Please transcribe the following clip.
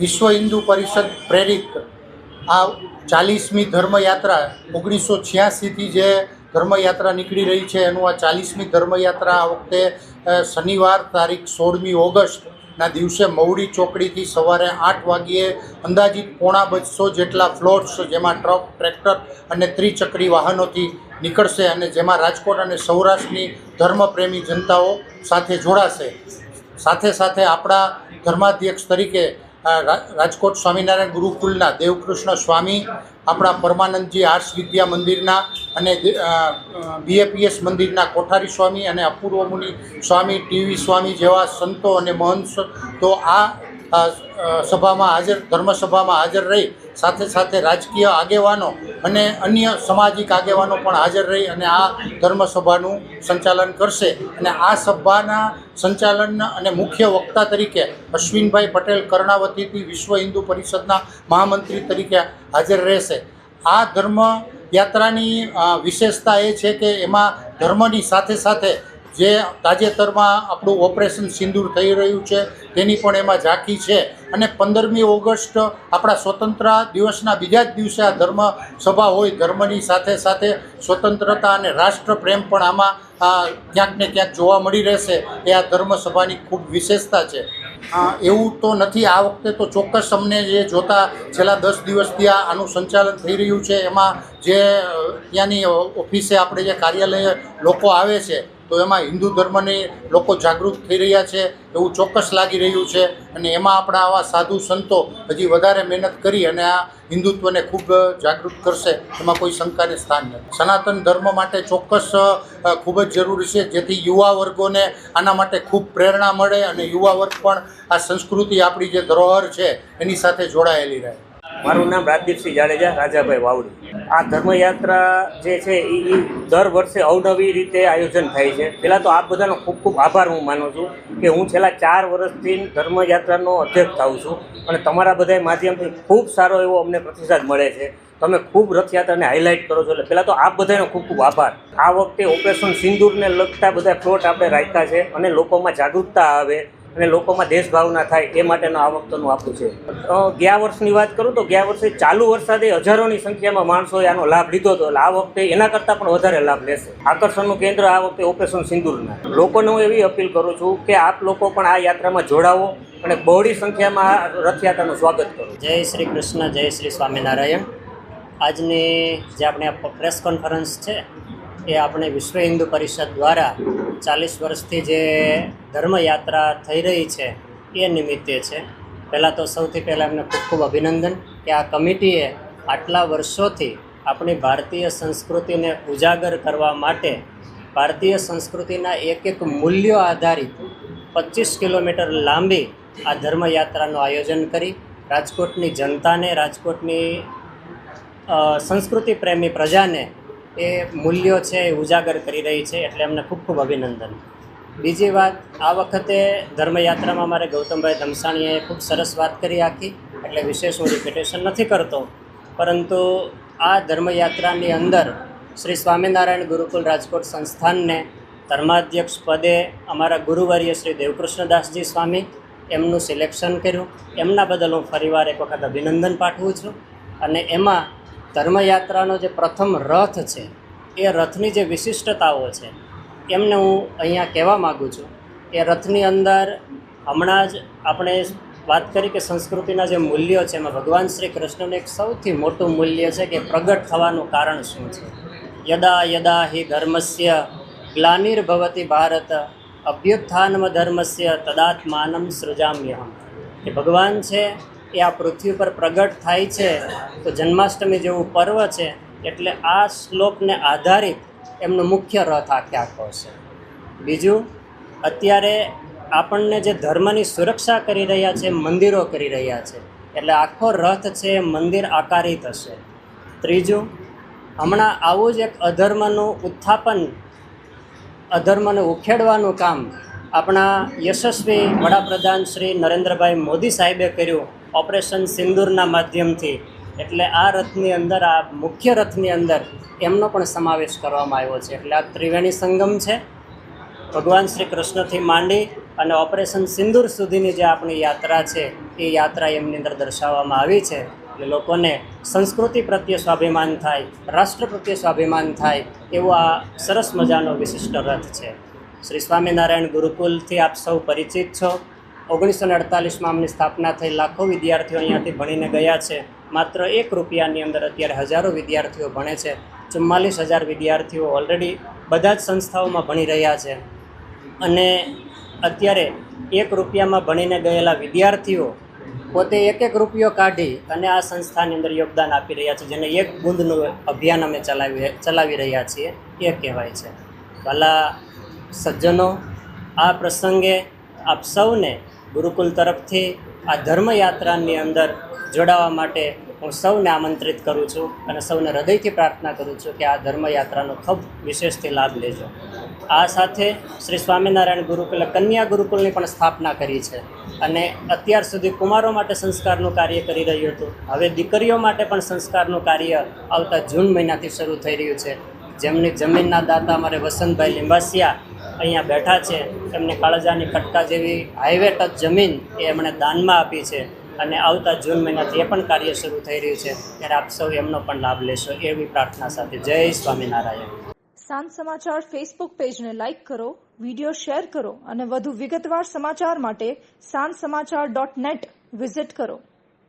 વિશ્વ હિન્દુ પરિષદ પ્રેરિત આ 40મી ધર્મયાત્રા 1986થી જે ધર્મયાત્રા નીકળી રહી છે એનું આ 40મી ધર્મયાત્રા આ વખતે શનિવાર તારીખ 16મી ઓગસ્ટના દિવસે મવડી ચોકડીથી સવારે 8 વાગ્યે અંદાજિત 250 જેટલા ફ્લોટ્સ જેમાં ટ્રક, ટ્રેક્ટર અને ત્રિચક્રી વાહનોથી નીકળશે અને જેમાં રાજકોટ અને સૌરાષ્ટ્રની ધર્મપ્રેમી જનતાઓ સાથે જોડાશે. સાથે સાથે આપણા ધર્માધ્યક્ષ તરીકે રાજકોટ સ્વામિનારાયણ ગુરુકુલના દેવકૃષ્ણ સ્વામી, આપણા પરમાનંદજી આર્ષ વિદ્યા મંદિરના અને BAPS મંદિરના કોઠારી સ્વામી અને અપૂર્વ મુનિ સ્વામી, ટીવી સ્વામી જેવા સંતો અને મહંત તો આ સભામાં ધર્મસભામાં હાજર રહી સાથે સાથે રાજકીય આગેવાનો અને અન્ય સામાજિક આગેવાનો પણ હાજર રહી અને આ ધર્મસભાનું સંચાલન કરશે. અને આ સભાના સંચાલન અને મુખ્ય વક્તા તરીકે અશ્વિનભાઈ પટેલ કર્ણાવતીથી વિશ્વ હિન્દુ પરિષદના મહામંત્રી તરીકે હાજર રહેશે. આ ધર્મ યાત્રાની વિશેષતા એ છે કે એમાં ધર્મની સાથે સાથે જે તાજેતરમાં આપણું ઓપરેશન સિંદૂર થઈ રહ્યું છે તેની પણ એમાં ઝાંખી છે. અને 15મી ઓગસ્ટ આપણા સ્વતંત્ર દિવસના બીજા જ દિવસે આ ધર્મ સભા હોય. ધર્મની સાથે સાથે સ્વતંત્રતા અને રાષ્ટ્રપ્રેમ પણ આમાં ક્યાંક ને ક્યાંક જોવા મળી રહેશે. એ આ ધર્મસભાની ખૂબ વિશેષતા છે. એવું તો નથી, આ વખતે તો ચોક્કસ અમને જે જોતા છેલ્લા 10 દિવસથી આનું સંચાલન થઈ રહ્યું છે એમાં જે ત્યાંની ઓફિસે આપણે જે કાર્યાલય લોકો આવે છે તો એમાં હિન્દુ ધર્મની લોકો જાગૃત થઈ રહ્યા છે એવું ચોક્કસ લાગી રહ્યું છે. અને એમાં આપણા આવા સાધુ સંતો હજી વધારે મહેનત કરી અને આ હિન્દુત્વને ખૂબ જાગૃત કરશે એમાં કોઈ શંકાને સ્થાન નથી. સનાતન ધર્મ માટે ચોક્કસ ખૂબ જ જરૂરી છે જેથી યુવા વર્ગોને આના માટે ખૂબ પ્રેરણા મળે અને યુવા વર્ગ પણ આ સંસ્કૃતિ આપણી જે ધરોહર છે એની સાથે જોડાયેલી રહે. મારું નામ રાજદીપસિંહ જાડેજા, રાજાભાઈ વાવડી. આ ધર્મયાત્રા જે છે એ દર વર્ષે અવનવી રીતે આયોજન થાય છે. પહેલાં તો આપ બધાનો ખૂબ ખૂબ આભાર હું માનું છું કે હું છેલ્લા 4 વર્ષથી ધર્મયાત્રાનો અધ્યક્ષ થાઉં છું અને તમારા બધા માધ્યમથી ખૂબ સારો એવો અમને પ્રતિસાદ મળે છે. તમે ખૂબ રથયાત્રાને હાઇલાઇટ કરો છો એટલે પહેલાં તો આપ બધાનો ખૂબ ખૂબ આભાર. આ વખતે ઓપરેશન સિંદૂરને લગતા બધા ફ્લોટ આપણે રાખ્યા છે અને લોકોમાં જાગૃતતા આવે અને લોકોમાં દેશભાવના થાય એ માટેનું આ વખતનું આપણું છે. ગયા વર્ષની વાત કરું તો ગયા વર્ષે ચાલુ વરસાદે હજારોની સંખ્યામાં માણસોએ આનો લાભ લીધો હતો. એટલે આ વખતે એના કરતાં પણ વધારે લાભ લેશે. આકર્ષણનું કેન્દ્ર આ વખતે ઓપરેશન સિંદૂરના. લોકોને હું એવી અપીલ કરું છું કે આપ લોકો પણ આ યાત્રામાં જોડાવો અને બહોળી સંખ્યામાં રથયાત્રાનું સ્વાગત કરો. જય શ્રી કૃષ્ણ, જય શ્રી સ્વામિનારાયણ. આજની જે આપણે પ્રેસ કોન્ફરન્સ છે એ આપણે વિશ્વ હિન્દુ પરિષદ દ્વારા 40 વર્ષથી જે ધર્મયાત્રા થઈ રહી છે એ નિમિત્તે છે. પહેલાં તો સૌથી પહેલાં એમને ખૂબ ખૂબ અભિનંદન કે આ કમિટીએ આટલા વર્ષોથી આપણી ભારતીય સંસ્કૃતિને ઉજાગર કરવા માટે ભારતીય સંસ્કૃતિના એક મૂલ્યો આધારિત 25 કિલોમીટર લાંબી આ ધર્મયાત્રાનું આયોજન કરી રાજકોટની જનતાને, રાજકોટની સંસ્કૃતિ પ્રેમી પ્રજાને એ મૂલ્યો છે એ ઉજાગર કરી રહી છે. એટલે એમને ખૂબ ખૂબ અભિનંદન. બીજી વાત, આ વખતે ધર્મયાત્રામાં અમારે ગૌતમભાઈ ધમસાણીએ ખૂબ સરસ વાત કરી આખી, એટલે વિશેષ હું રિપીટેશન નથી કરતો. પરંતુ આ ધર્મયાત્રાની અંદર શ્રી સ્વામિનારાયણ ગુરુકુલ રાજકોટ સંસ્થાનને ધર્માધ્યક્ષ પદે અમારા ગુરુવર્ય શ્રી દેવકૃષ્ણદાસજી સ્વામી એમનું સિલેક્શન કર્યું. એમના બદલ હું ફરીવાર એક વખત અભિનંદન પાઠવું છું. અને એમાં ધર્મયાત્રાનો જે પ્રથમ રથ છે એ રથની જે વિશિષ્ટતાઓ છે એમને હું અહીંયા કહેવા માગું છું. એ રથની અંદર હમણાં જ આપણે વાત કરી કે સંસ્કૃતિના જે મૂલ્યો છે એમાં ભગવાન શ્રી કૃષ્ણનું એક સૌથી મોટું મૂલ્ય છે કે પ્રગટ થવાનું કારણ શું છે. યદા યદા હિ ધર્મસ્ય ગ્લાનિર્ભવતિ ભારત અભ્યુત્થાનમ ધર્મસ્ય તદાત્માનમ સૃજામ્યહમ. કે ભગવાન છે એ આ પૃથ્વી પર પ્રગટ થાય છે તો જન્માષ્ટમી જેવું પર્વ છે એટલે આ શ્લોકને આધારિત એમનો મુખ્ય રથ આખો છે. બીજું, અત્યારે આપણને જે ધર્મની સુરક્ષા કરી રહ્યા છે, મંદિરો કરી રહ્યા છે, એટલે આખો રથ છે મંદિર આકારી થશે. ત્રીજું, હમણાં આવું જ એક અધર્મનું ઉત્થાપન, અધર્મને ઉખેડવાનું કામ આપણા યશસ્વી વડાપ્રધાન શ્રી નરેન્દ્રભાઈ મોદી સાહેબે કર્યું ઓપરેશન સિંદૂરના માધ્યમથી. એટલે આ રથની અંદર, આ મુખ્ય રથની અંદર એમનો પણ સમાવેશ કરવામાં આવ્યો છે. એટલે આ ત્રિવેણી સંગમ છે. ભગવાન શ્રી કૃષ્ણથી માંડી અને ઓપરેશન સિંદૂર સુધીની જે આપણી યાત્રા છે એ યાત્રા એમની અંદર દર્શાવવામાં આવી છે. એટલે લોકોને સંસ્કૃતિ પ્રત્યે સ્વાભિમાન થાય, રાષ્ટ્ર પ્રત્યે સ્વાભિમાન થાય એવો આ સરસ મજાનો વિશિષ્ટ રથ છે. શ્રી સ્વામિનારાયણ ગુરુકુલથી આપ સૌ પરિચિત છો. 1948માં આમની સ્થાપના થઈ. લાખો વિદ્યાર્થીઓ અહીંયાથી ભણીને ગયા છે. માત્ર 1 રૂપિયાની અંદર અત્યારે હજારો વિદ્યાર્થીઓ ભણે છે. 44,000 વિદ્યાર્થીઓ ઓલરેડી બધા જ સંસ્થાઓમાં ભણી રહ્યા છે. અને અત્યારે 1 રૂપિયામાં ભણીને ગયેલા વિદ્યાર્થીઓ પોતે 1 રૂપિયો કાઢી અને આ સંસ્થાની અંદર યોગદાન આપી રહ્યા છે, જેને 1 બૂંદનું અભિયાન અમે ચલાવી રહ્યા છીએ એ કહેવાય છે. ભલા સજ્જનો, આ પ્રસંગે આપ સૌને ગુરુકુલ તરફથી આ ધર્મયાત્રાની અંદર જોડાવા માટે હું સૌને આમંત્રિત કરું છું અને સૌને હૃદયથી પ્રાર્થના કરું છું કે આ ધર્મયાત્રાનો ખૂબ વિશેષથી લાભ લેજો. આ સાથે શ્રી સ્વામિનારાયણ ગુરુકુલે કન્યા ગુરુકુલની પણ સ્થાપના કરી છે અને અત્યાર સુધી કુમારો માટે સંસ્કારનું કાર્ય કરી રહ્યું હતું. હવે દીકરીઓ માટે પણ સંસ્કારનું કાર્ય આવતા જૂન મહિનાથી શરૂ થઈ રહ્યું છે. જેમની જમીનના દાતા અમારે વસંતભાઈ લિંબાસિયા અહીંયા બેઠા છે, એમને કાળજાની કટકા જેવી હાઈવે ટચ જમીન એ એમણે દાનમાં આપી છે અને આવતા જૂન મહિનાથી એ પણ કાર્ય શરૂ થઈ રહ્યું છે. ત્યારે આપ સૌ એમનો પણ લાભ લેશો એવી પ્રાર્થના સાથે જય સ્વામિનારાયણ. સાંજ સમાચાર ફેસબુક પેજને લાઇક કરો, વિડીયો શેર કરો અને વધુ વિગતવાર સમાચાર માટે sanssamachar.net વિઝિટ કરો.